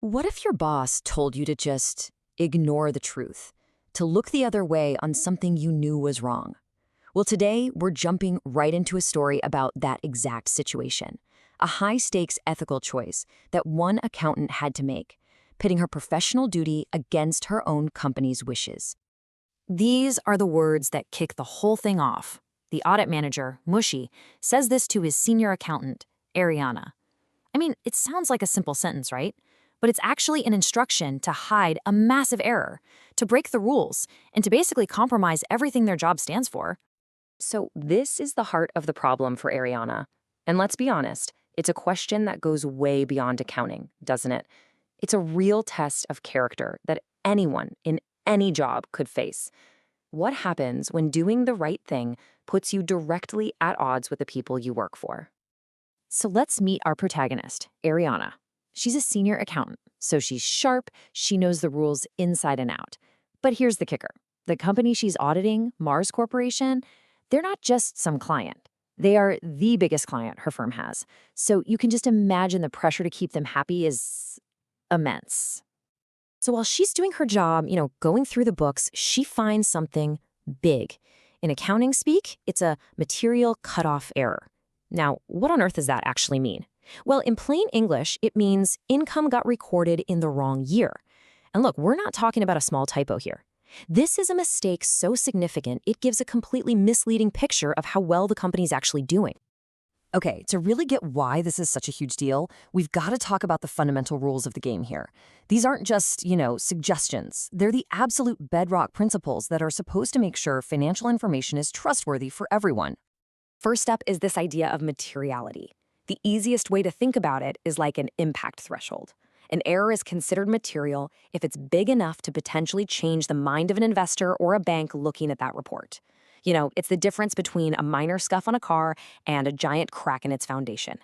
What if your boss told you to just ignore the truth, to look the other way on something you knew was wrong? Well, today we're jumping right into a story about that exact situation. A high-stakes ethical choice that one accountant had to make, pitting her professional duty against her own company's wishes. These are the words that kick the whole thing off. The audit manager, Mushy, says this to his senior accountant, Eriana. I mean, it sounds like a simple sentence, right? But it's actually an instruction to hide a massive error, to break the rules, and to basically compromise everything their job stands for. So this is the heart of the problem for Eriana. And let's be honest, it's a question that goes way beyond accounting, doesn't it? It's a real test of character that anyone in any job could face. What happens when doing the right thing puts you directly at odds with the people you work for? So let's meet our protagonist, Eriana. She's a senior accountant, so she's sharp, she knows the rules inside and out. But here's the kicker. The company she's auditing, Mars Corporation, they're not just some client. They are the biggest client her firm has. So you can just imagine the pressure to keep them happy is immense. So while she's doing her job, going through the books, she finds something big. In accounting speak, it's a material cutoff error. Now, what on earth does that actually mean? Well, in plain English, it means income got recorded in the wrong year. And look, we're not talking about a small typo here. This is a mistake so significant, it gives a completely misleading picture of how well the company's actually doing. Okay, to really get why this is such a huge deal, we've got to talk about the fundamental rules of the game here. These aren't just, suggestions. They're the absolute bedrock principles that are supposed to make sure financial information is trustworthy for everyone. First up is this idea of materiality. The easiest way to think about it is like an impact threshold. An error is considered material if it's big enough to potentially change the mind of an investor or a bank looking at that report. It's the difference between a minor scuff on a car and a giant crack in its foundation.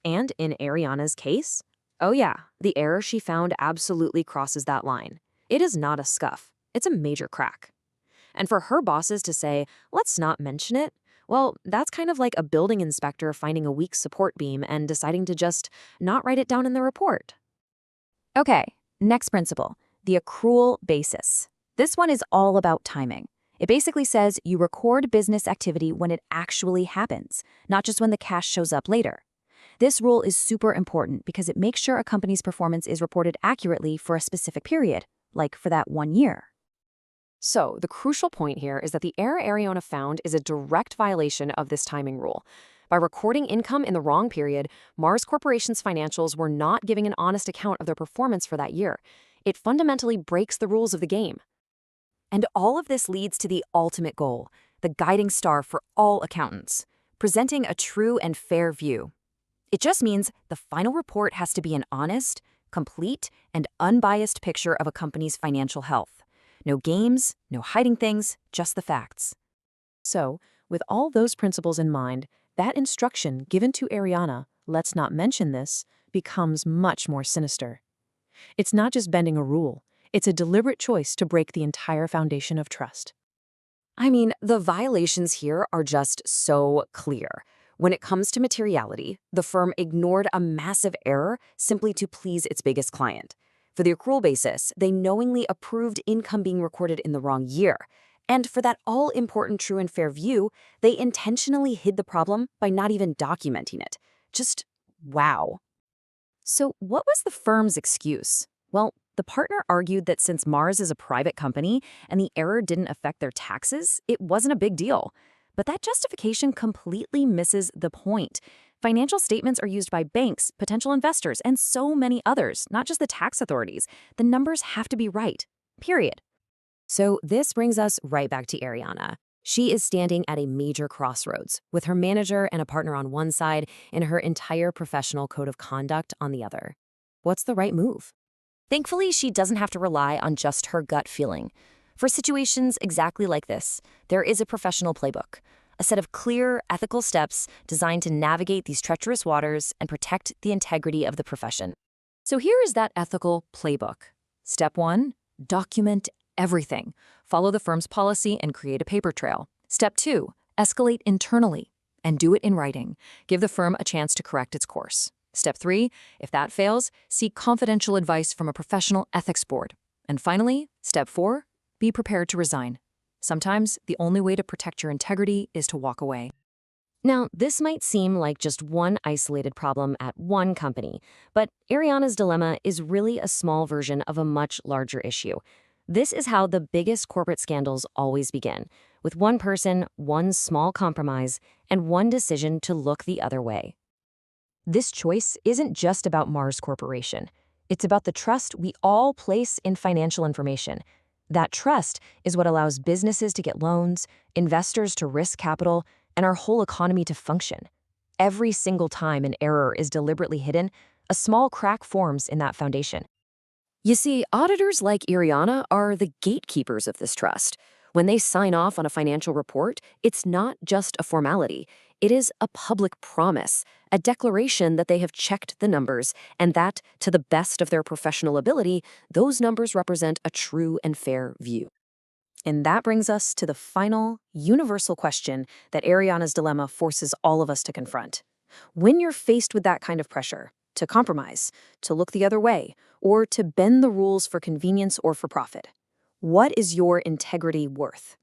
And in Ariana's case, oh yeah, the error she found absolutely crosses that line. It is not a scuff, it's a major crack. And for her bosses to say, let's not mention it, well, that's kind of like a building inspector finding a weak support beam and deciding to just not write it down in the report. Okay, next principle, the accrual basis. This one is all about timing. It basically says you record business activity when it actually happens, not just when the cash shows up later. This rule is super important because it makes sure a company's performance is reported accurately for a specific period, like for that 1 year. So the crucial point here is that the error Eriana found is a direct violation of this timing rule. By recording income in the wrong period, Mars Corporation's financials were not giving an honest account of their performance for that year. It fundamentally breaks the rules of the game. And all of this leads to the ultimate goal, the guiding star for all accountants, presenting a true and fair view. It just means the final report has to be an honest, complete, and unbiased picture of a company's financial health. No games, no hiding things, just the facts. So, with all those principles in mind, that instruction given to Eriana, let's not mention this, becomes much more sinister. It's not just bending a rule. It's a deliberate choice to break the entire foundation of trust. I mean, the violations here are just so clear. When it comes to materiality, the firm ignored a massive error simply to please its biggest client. For the accrual basis, they knowingly approved income being recorded in the wrong year. And for that all-important true and fair view, they intentionally hid the problem by not even documenting it. Just wow. So what was the firm's excuse? Well, the partner argued that since Mars is a private company and the error didn't affect their taxes, it wasn't a big deal. But that justification completely misses the point. Financial statements are used by banks, potential investors, and so many others, not just the tax authorities. The numbers have to be right, period. So this brings us right back to Eriana. She is standing at a major crossroads, with her manager and a partner on one side and her entire professional code of conduct on the other. What's the right move? Thankfully, she doesn't have to rely on just her gut feeling. For situations exactly like this, there is a professional playbook, a set of clear, ethical steps designed to navigate these treacherous waters and protect the integrity of the profession. So here is that ethical playbook. Step 1, document everything. Follow the firm's policy and create a paper trail. Step 2, escalate internally and do it in writing. Give the firm a chance to correct its course. Step 3, if that fails, seek confidential advice from a professional ethics board. And finally, step 4, be prepared to resign. Sometimes the only way to protect your integrity is to walk away. Now, this might seem like just one isolated problem at one company, but Ariana's dilemma is really a small version of a much larger issue. This is how the biggest corporate scandals always begin, with one person, one small compromise, and one decision to look the other way. This choice isn't just about Mars Corporation. It's about the trust we all place in financial information. That trust is what allows businesses to get loans, investors to risk capital, and our whole economy to function. Every single time an error is deliberately hidden, a small crack forms in that foundation. You see, auditors like Eriana are the gatekeepers of this trust. When they sign off on a financial report, it's not just a formality. It is a public promise, a declaration that they have checked the numbers and that, to the best of their professional ability, those numbers represent a true and fair view. And that brings us to the final, universal question that Ariana's dilemma forces all of us to confront. When you're faced with that kind of pressure, to compromise, to look the other way, or to bend the rules for convenience or for profit, what is your integrity worth?